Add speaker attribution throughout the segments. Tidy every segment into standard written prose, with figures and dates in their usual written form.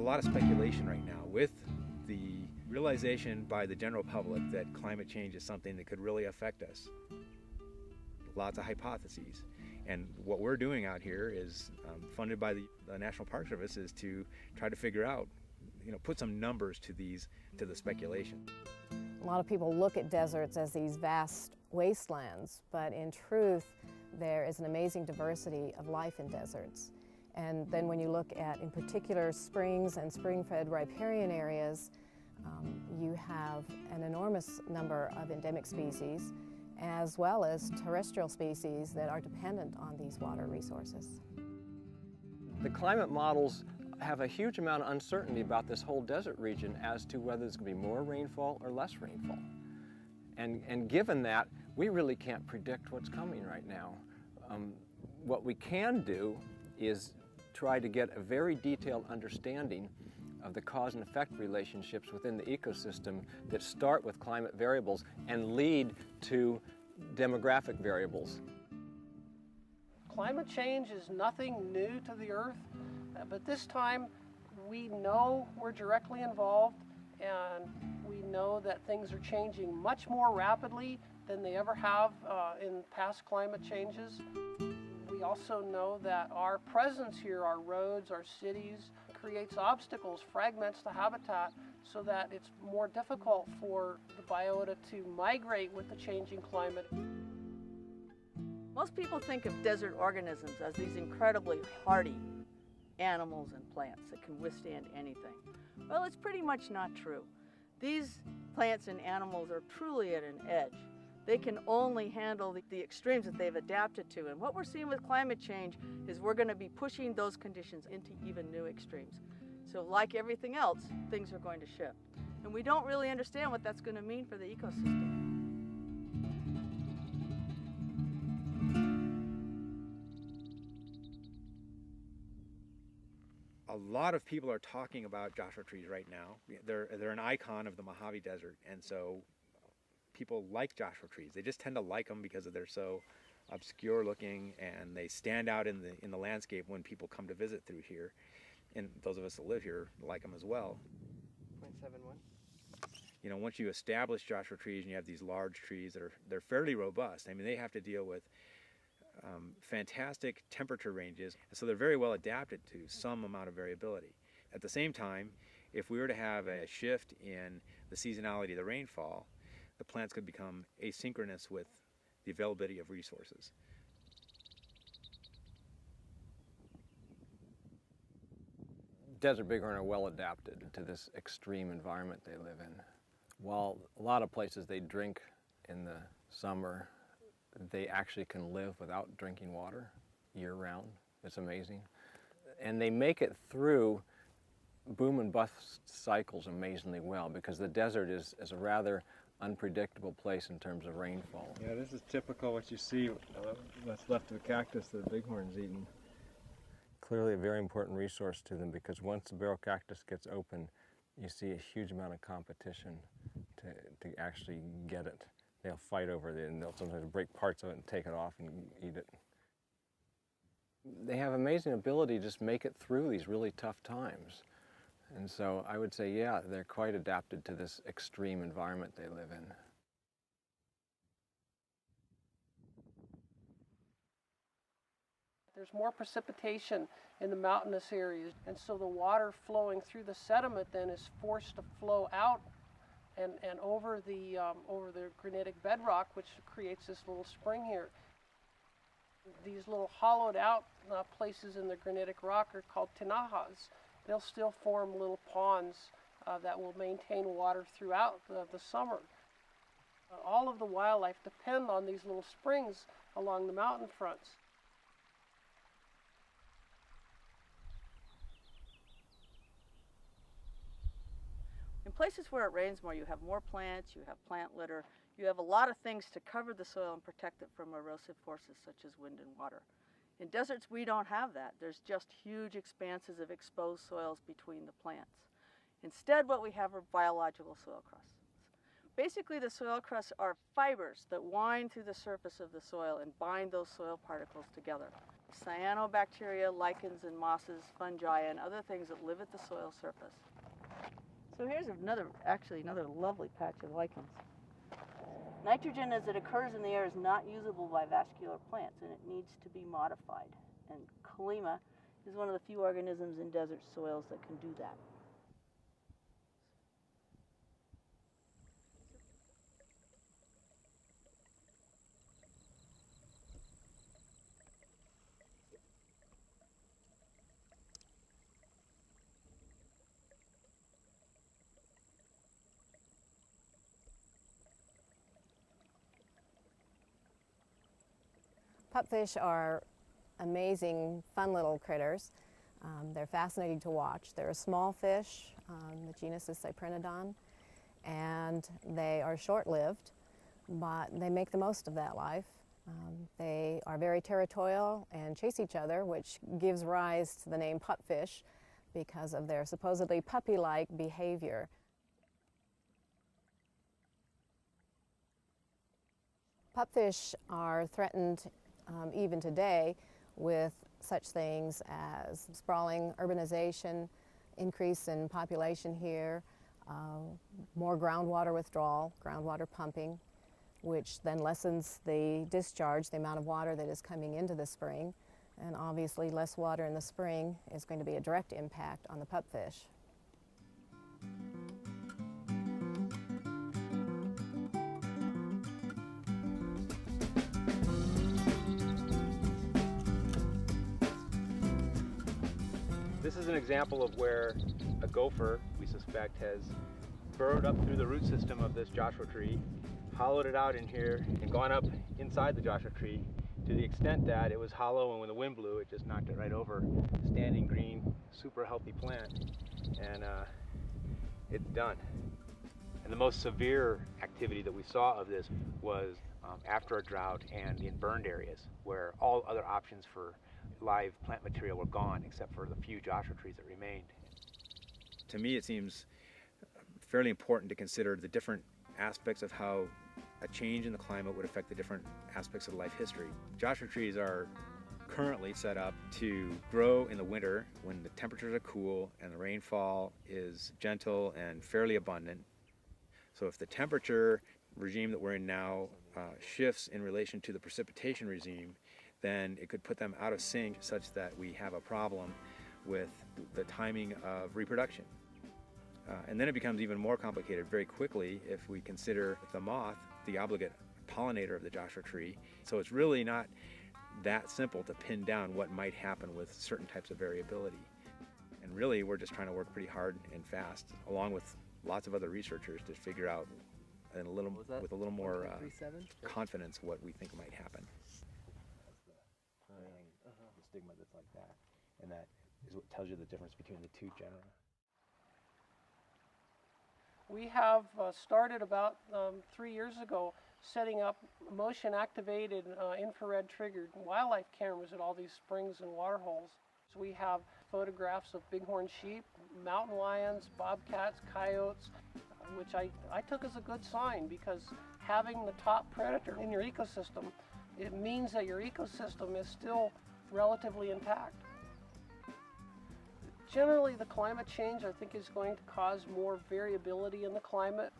Speaker 1: lot of speculation right now with the realization by the general public that climate change is something that could really affect us. Lots of hypotheses. And what we're doing out here is funded by the National Park Service is to try to figure out, put some numbers to the speculation.
Speaker 2: A lot of people look at deserts as these vast wastelands, but in truth, there is an amazing diversity of life in deserts. And then when you look at, in particular, springs and spring-fed riparian areas, you have an enormous number of endemic species, as well as terrestrial species that are dependent on these water resources.
Speaker 3: The climate models have a huge amount of uncertainty about this whole desert region as to whether there's going to be more rainfall or less rainfall. And given that, we really can't predict what's coming right now. What we can do is try to get a very detailed understanding of the cause and effect relationships within the ecosystem that start with climate variables and lead to demographic variables.
Speaker 4: Climate change is nothing new to the Earth, but this time we know we're directly involved, and we know that things are changing much more rapidly than they ever have in past climate changes. We also know that our presence here, our roads, our cities, creates obstacles, fragments the habitat so that it's more difficult for the biota to migrate with the changing climate.
Speaker 5: Most people think of desert organisms as these incredibly hardy animals and plants that can withstand anything. Well, it's pretty much not true. These plants and animals are truly at an edge. They can only handle the extremes that they've adapted to. And what we're seeing with climate change is we're going to be pushing those conditions into even new extremes. So like everything else, things are going to shift. And we don't really understand what that's going to mean for the ecosystem.
Speaker 1: A lot of people are talking about Joshua trees right now. They're an icon of the Mojave Desert, and so people like Joshua trees. They just tend to like them because they're so obscure looking, and they stand out in the landscape when people come to visit through here. And those of us that live here like them as well. 0.71. Once you establish Joshua trees and you have these large trees they're fairly robust. I mean, they have to deal with fantastic temperature ranges, so they're very well adapted to some amount of variability. At the same time, if we were to have a shift in the seasonality of the rainfall, the plants could become asynchronous with the availability of resources.
Speaker 3: Desert bighorn are well adapted to this extreme environment they live in. While a lot of places they drink in the summer, they actually can live without drinking water year-round. It's amazing. And they make it through boom and bust cycles amazingly well, because the desert is a rather unpredictable place in terms of rainfall.
Speaker 6: Yeah, this is typical what you see what's left of the cactus that the bighorn's eaten.
Speaker 3: Clearly a very important resource to them, because once the barrel cactus gets open, you see a huge amount of competition to actually get it. They'll fight over it, and they'll sometimes break parts of it and take it off and eat it. They have amazing ability to just make it through these really tough times. And so I would say, yeah, they're quite adapted to this extreme environment they live in.
Speaker 4: There's more precipitation in the mountainous areas, and so the water flowing through the sediment then is forced to flow out and over the granitic bedrock, which creates this little spring here. These little hollowed out places in the granitic rock are called tinajas. They'll still form little ponds that will maintain water throughout the summer. All of the wildlife depend on these little springs along the mountain fronts.
Speaker 5: In places where it rains more, you have more plants, you have plant litter, you have a lot of things to cover the soil and protect it from erosive forces such as wind and water. In deserts, we don't have that. There's just huge expanses of exposed soils between the plants. Instead, what we have are biological soil crusts. Basically, the soil crusts are fibers that wind through the surface of the soil and bind those soil particles together. cyanobacteria, lichens and mosses, fungi, and other things that live at the soil surface. So here's actually another lovely patch of lichens. Nitrogen as it occurs in the air is not usable by vascular plants, and it needs to be modified. And Colima is one of the few organisms in desert soils that can do that.
Speaker 2: Pupfish are amazing, fun little critters. They're fascinating to watch. They're a small fish, the genus is Cyprinodon, and they are short-lived, but they make the most of that life. They are very territorial and chase each other, which gives rise to the name pupfish because of their supposedly puppy-like behavior. Pupfish are threatened even today with such things as sprawling urbanization, increase in population here, more groundwater withdrawal, groundwater pumping, which then lessens the discharge, the amount of water that is coming into the spring. And obviously less water in the spring is going to be a direct impact on the pupfish.
Speaker 1: This is an example of where a gopher, we suspect, has burrowed up through the root system of this Joshua tree, hollowed it out in here, and gone up inside the Joshua tree to the extent that it was hollow, and when the wind blew, it just knocked it right over. Standing green, super healthy plant, and it's done. And the most severe activity that we saw of this was after a drought and in burned areas, where all other options for live plant material were gone except for the few Joshua trees that remained. To me, it seems fairly important to consider the different aspects of how a change in the climate would affect the different aspects of life history. Joshua trees are currently set up to grow in the winter when the temperatures are cool and the rainfall is gentle and fairly abundant. So if the temperature regime that we're in now shifts in relation to the precipitation regime, then it could put them out of sync such that we have a problem with the timing of reproduction. And then it becomes even more complicated very quickly if we consider the moth, the obligate pollinator of the Joshua tree. So it's really not that simple to pin down what might happen with certain types of variability. And really, we're just trying to work pretty hard and fast, along with lots of other researchers, to figure out with a little more confidence what we think might happen. The stigma that's like that, and that is what tells you the difference between the two genera.
Speaker 4: We have started about 3 years ago setting up motion-activated infrared-triggered wildlife cameras at all these springs and water holes. So we have photographs of bighorn sheep, mountain lions, bobcats, coyotes, which I took as a good sign, because having the top predator in your ecosystem, it means that your ecosystem is still relatively intact. Generally, the climate change, I think, is going to cause more variability in the climate.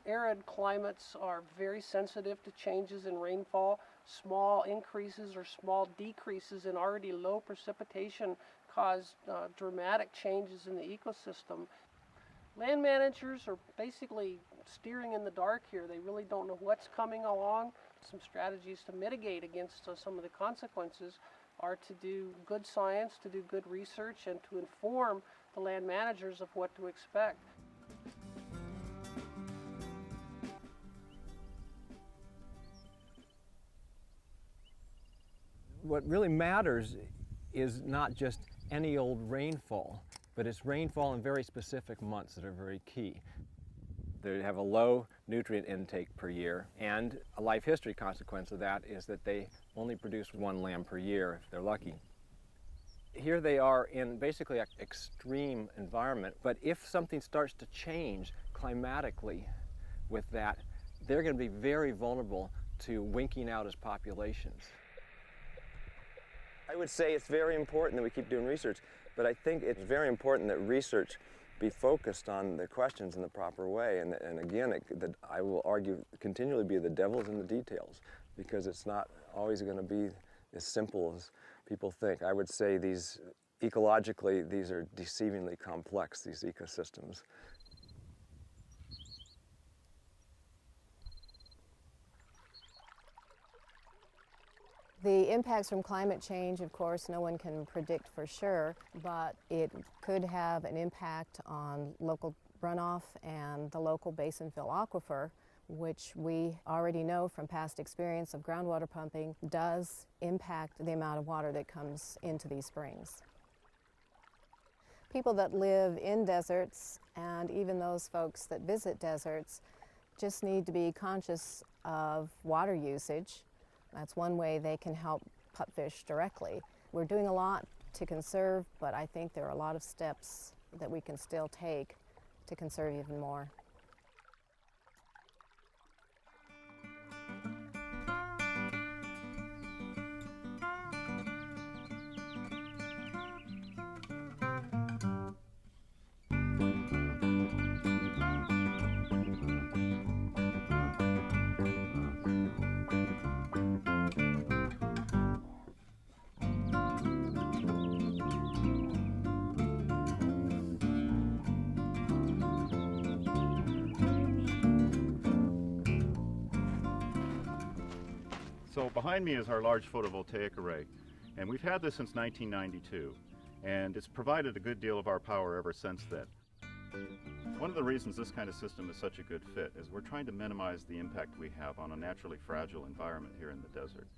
Speaker 4: Arid climates are very sensitive to changes in rainfall. Small increases or small decreases in already low precipitation cause dramatic changes in the ecosystem. Land managers are basically steering in the dark here. They really don't know what's coming along. Some strategies to mitigate against some of the consequences are to do good science, to do good research, and to inform the land managers of what to expect.
Speaker 3: What really matters is not just any old rainfall, but it's rainfall in very specific months that are very key. They have a low nutrient intake per year, and a life history consequence of that is that they only produce one lamb per year if they're lucky. Here they are in basically an extreme environment, but if something starts to change climatically with that, they're going to be very vulnerable to winking out as populations. I would say it's very important that we keep doing research, but I think it's very important that research be focused on the questions in the proper way. And again, I will argue continually be the devil's in the details, because it's not always going to be as simple as people think. I would say ecologically, these are deceivingly complex, these ecosystems.
Speaker 2: The impacts from climate change, of course, no one can predict for sure, but it could have an impact on local runoff and the local basin-fill aquifer, which we already know from past experience of groundwater pumping does impact the amount of water that comes into these springs. People that live in deserts, and even those folks that visit deserts, just need to be conscious of water usage. That's one way they can help pupfish directly. We're doing a lot to conserve, but I think there are a lot of steps that we can still take to conserve even more.
Speaker 7: So behind me is our large photovoltaic array, and we've had this since 1992, and it's provided a good deal of our power ever since then. One of the reasons this kind of system is such a good fit is we're trying to minimize the impact we have on a naturally fragile environment here in the desert.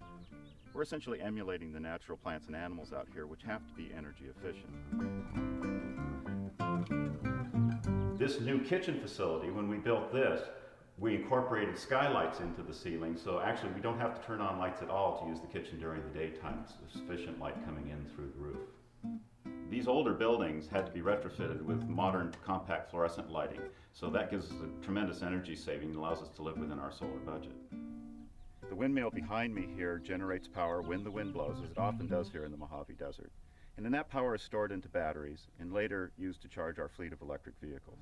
Speaker 7: We're essentially emulating the natural plants and animals out here, which have to be energy efficient. This new kitchen facility, when we built this, we incorporated skylights into the ceiling, so actually we don't have to turn on lights at all to use the kitchen during the daytime. There's sufficient light coming in through the roof. These older buildings had to be retrofitted with modern compact fluorescent lighting, so that gives us a tremendous energy saving and allows us to live within our solar budget. The windmill behind me here generates power when the wind blows, as it often does here in the Mojave Desert. And then that power is stored into batteries and later used to charge our fleet of electric vehicles.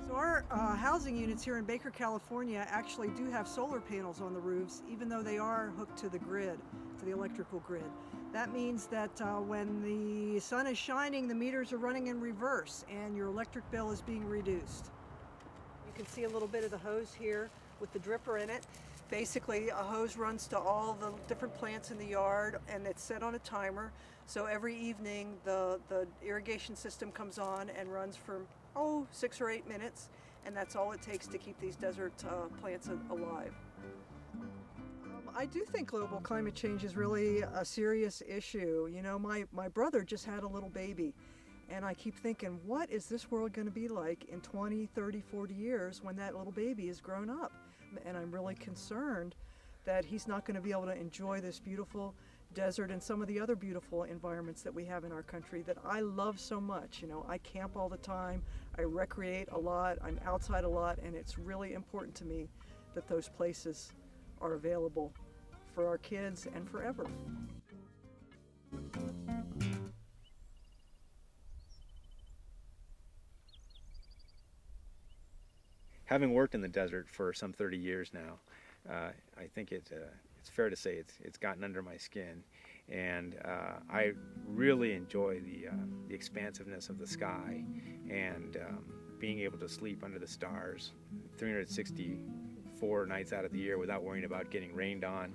Speaker 8: So our housing units here in Baker, California actually do have solar panels on the roofs, even though they are hooked to the grid, to the electrical grid. That means that when the sun is shining, the meters are running in reverse and your electric bill is being reduced. You can see a little bit of the hose here with the dripper in it. Basically, a hose runs to all the different plants in the yard and it's set on a timer. So every evening the irrigation system comes on and runs for 6 or 8 minutes, and that's all it takes to keep these desert plants alive. I do think global climate change is really a serious issue. You know, my brother just had a little baby, and I keep thinking, what is this world going to be like in 20, 30, 40 years when that little baby is grown up? And I'm really concerned that he's not going to be able to enjoy this beautiful desert and some of the other beautiful environments that we have in our country that I love so much. You know, I camp all the time, I recreate a lot, I'm outside a lot, and it's really important to me that those places are available for our kids and forever.
Speaker 1: Having worked in the desert for some 30 years now, I think it's fair to say it's gotten under my skin, and I really enjoy the expansiveness of the sky and being able to sleep under the stars 364 nights out of the year without worrying about getting rained on.